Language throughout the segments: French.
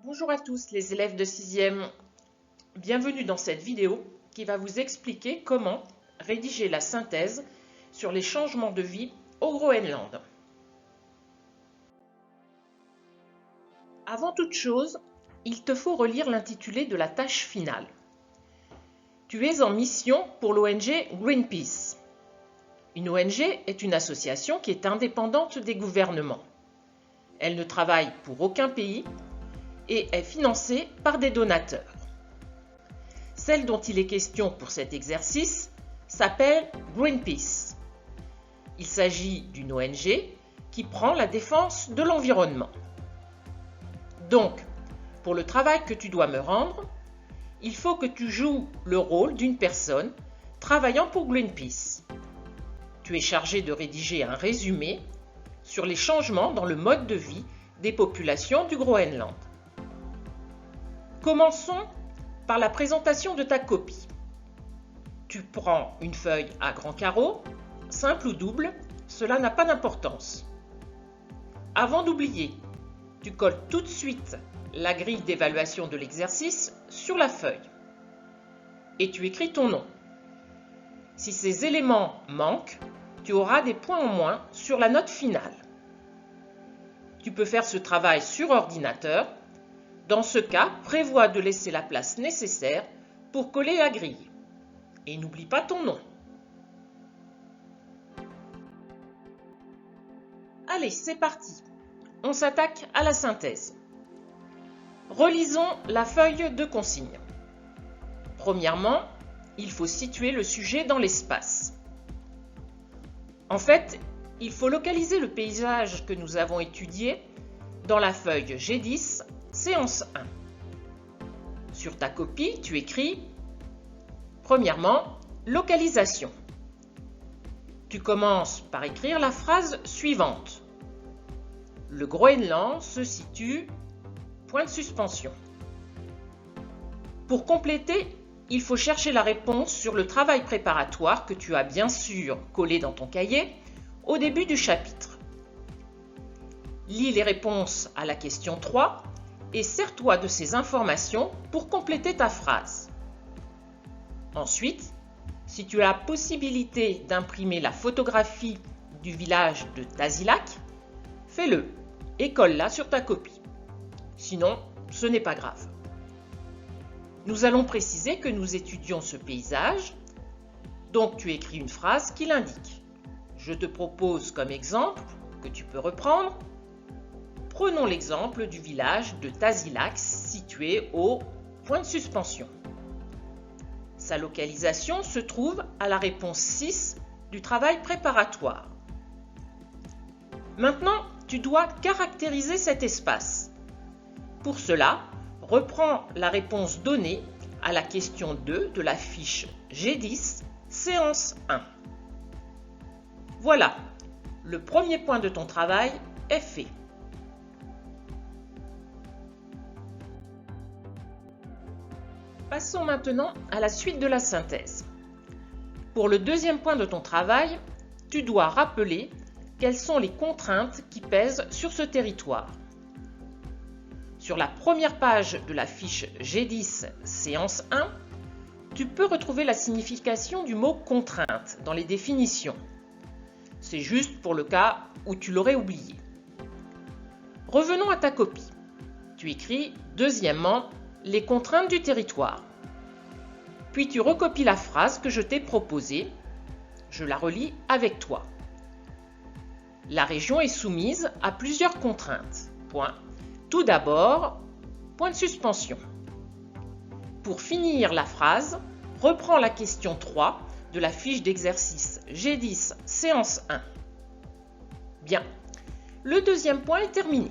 Bonjour à tous les élèves de 6e, bienvenue dans cette vidéo qui va vous expliquer comment rédiger la synthèse sur les changements de vie au Groenland. Avant toute chose, il te faut relire l'intitulé de la tâche finale. Tu es en mission pour l'ONG Greenpeace. Une ONG est une association qui est indépendante des gouvernements. Elle ne travaille pour aucun pays et est financée par des donateurs. Celle dont il est question pour cet exercice s'appelle Greenpeace. Il s'agit d'une ONG qui prend la défense de l'environnement. Donc, pour le travail que tu dois me rendre, il faut que tu joues le rôle d'une personne travaillant pour Greenpeace. Tu es chargé de rédiger un résumé sur les changements dans le mode de vie des populations du Groenland. Commençons par la présentation de ta copie. Tu prends une feuille à grands carreaux, simple ou double, cela n'a pas d'importance. Avant d'oublier, tu colles tout de suite la grille d'évaluation de l'exercice sur la feuille et tu écris ton nom. Si ces éléments manquent, tu auras des points en moins sur la note finale. Tu peux faire ce travail sur ordinateur. Dans ce cas, prévois de laisser la place nécessaire pour coller la grille. Et n'oublie pas ton nom. Allez, c'est parti. On s'attaque à la synthèse. Relisons la feuille de consigne. Premièrement, il faut situer le sujet dans l'espace. En fait, il faut localiser le paysage que nous avons étudié dans la feuille G10, séance 1. Sur ta copie, tu écris premièrement, localisation. Tu commences par écrire la phrase suivante. Le Groenland se situe, point de suspension. Pour compléter, il faut chercher la réponse sur le travail préparatoire que tu as bien sûr collé dans ton cahier au début du chapitre. Lis les réponses à la question 3 et sers-toi de ces informations pour compléter ta phrase. Ensuite, si tu as la possibilité d'imprimer la photographie du village de Tasiilaq, fais-le et colle-la sur ta copie. Sinon, ce n'est pas grave. Nous allons préciser que nous étudions ce paysage, donc tu écris une phrase qui l'indique. Je te propose comme exemple, que tu peux reprendre. Prenons l'exemple du village de Tasiilaq situé au point de suspension. Sa localisation se trouve à la réponse 6 du travail préparatoire. Maintenant, tu dois caractériser cet espace. Pour cela, reprends la réponse donnée à la question 2 de la fiche G10, séance 1. Voilà, le premier point de ton travail est fait. Passons maintenant à la suite de la synthèse. Pour le deuxième point de ton travail, tu dois rappeler quelles sont les contraintes qui pèsent sur ce territoire. Sur la première page de la fiche G10, séance 1, tu peux retrouver la signification du mot contrainte dans les définitions. C'est juste pour le cas où tu l'aurais oublié. Revenons à ta copie. Tu écris deuxièmement les contraintes du territoire. Puis tu recopies la phrase que je t'ai proposée. Je la relis avec toi. La région est soumise à plusieurs contraintes. Point. Tout d'abord, point de suspension. Pour finir la phrase, reprends la question 3 de la fiche d'exercice G10, séance 1. Bien, le deuxième point est terminé.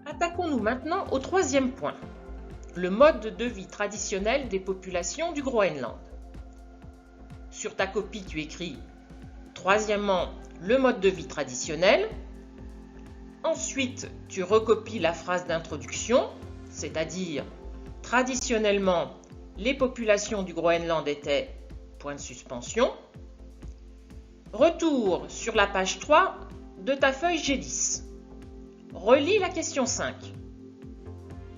Attaquons-nous maintenant au troisième point, le mode de vie traditionnel des populations du Groenland. Sur ta copie, tu écris troisièmement, le mode de vie traditionnel. Ensuite, tu recopies la phrase d'introduction, c'est-à-dire traditionnellement, les populations du Groenland étaient point de suspension. Retour sur la page 3 de ta feuille G10. Relis la question 5.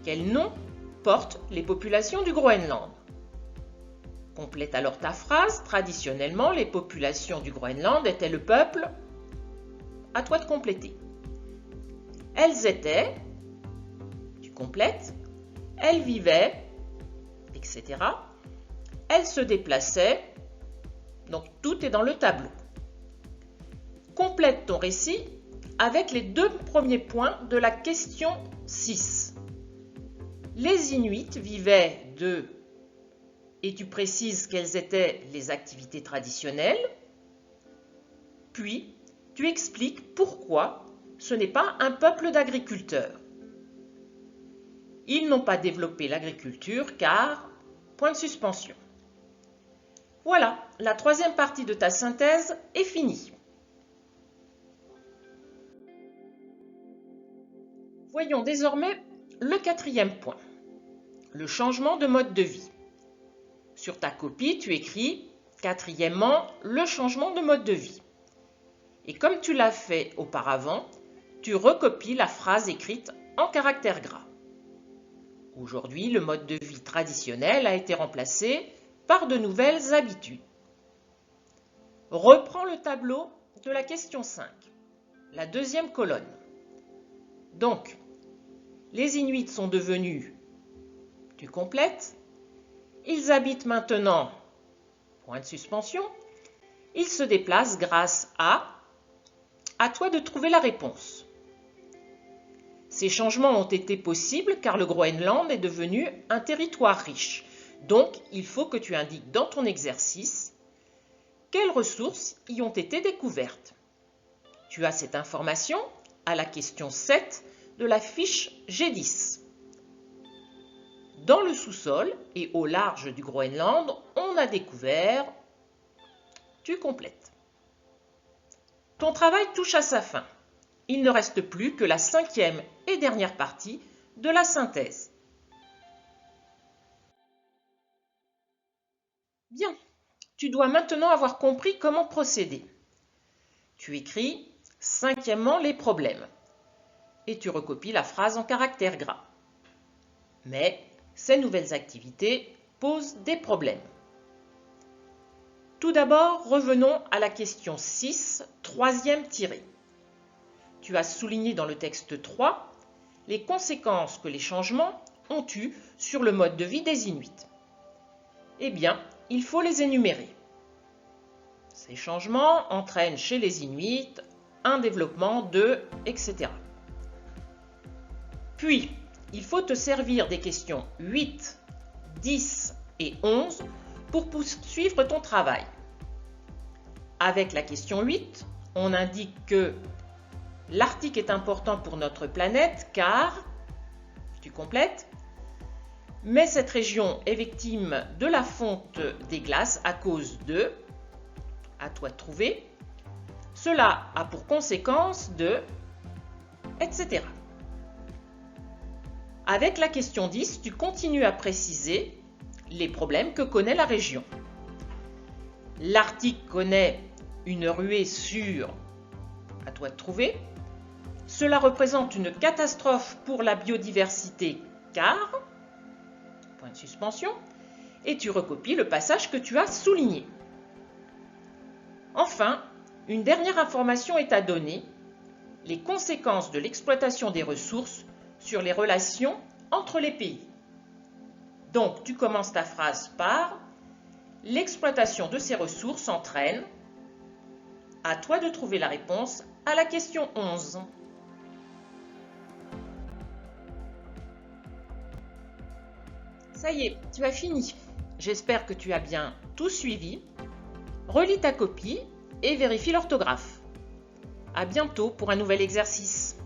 Quel nom portent les populations du Groenland? Complète alors ta phrase. Traditionnellement, les populations du Groenland étaient le peuple. À toi de compléter. Elles étaient, tu complètes, elles vivaient, etc. Elles se déplaçaient, donc tout est dans le tableau. Complète ton récit avec les 2 premiers points de la question 6. Les Inuits vivaient de, et tu précises quelles étaient les activités traditionnelles, puis tu expliques pourquoi ce n'est pas un peuple d'agriculteurs. Ils n'ont pas développé l'agriculture car, point de suspension. Voilà, la 3e partie de ta synthèse est finie. Voyons désormais le 4e point, le changement de mode de vie. Sur ta copie, tu écris « 4e, le changement de mode de vie ». Et comme tu l'as fait auparavant, tu recopies la phrase écrite en caractères gras. Aujourd'hui, le mode de vie traditionnel a été remplacé par de nouvelles habitudes. Reprends le tableau de la question 5, la 2e colonne. Donc, les Inuits sont devenus, tu complètes, ils habitent maintenant, point de suspension, ils se déplacent grâce à toi de trouver la réponse. Ces changements ont été possibles car le Groenland est devenu un territoire riche. Donc, il faut que tu indiques dans ton exercice quelles ressources y ont été découvertes. Tu as cette information à la question 7 de la fiche G10. Dans le sous-sol et au large du Groenland, on a découvert, tu complètes. Ton travail touche à sa fin. Il ne reste plus que la 5e et dernière partie de la synthèse. Bien, tu dois maintenant avoir compris comment procéder. Tu écris 5e les problèmes et tu recopies la phrase en caractères gras. Mais ces nouvelles activités posent des problèmes. Tout d'abord, revenons à la question 6, 3e tiré. Tu as souligné dans le texte 3 les conséquences que les changements ont eues sur le mode de vie des Inuits. Eh bien, il faut les énumérer. Ces changements entraînent chez les Inuits un développement de, etc. Puis, il faut te servir des questions 8, 10 et 11 pour poursuivre ton travail. Avec la question 8, on indique que l'Arctique est important pour notre planète car, tu complètes, mais cette région est victime de la fonte des glaces à cause de, à toi de trouver, cela a pour conséquence de, etc. Avec la question 10, tu continues à préciser les problèmes que connaît la région. L'Arctique connaît une ruée sur, à toi de trouver, cela représente une catastrophe pour la biodiversité car, point de suspension, et tu recopies le passage que tu as souligné. Enfin, une dernière information est à donner, les conséquences de l'exploitation des ressources sur les relations entre les pays. Donc, tu commences ta phrase par « L'exploitation de ces ressources entraîne ». À toi de trouver la réponse à la question 11. Ça y est, tu as fini. J'espère que tu as bien tout suivi. Relis ta copie et vérifie l'orthographe. À bientôt pour un nouvel exercice.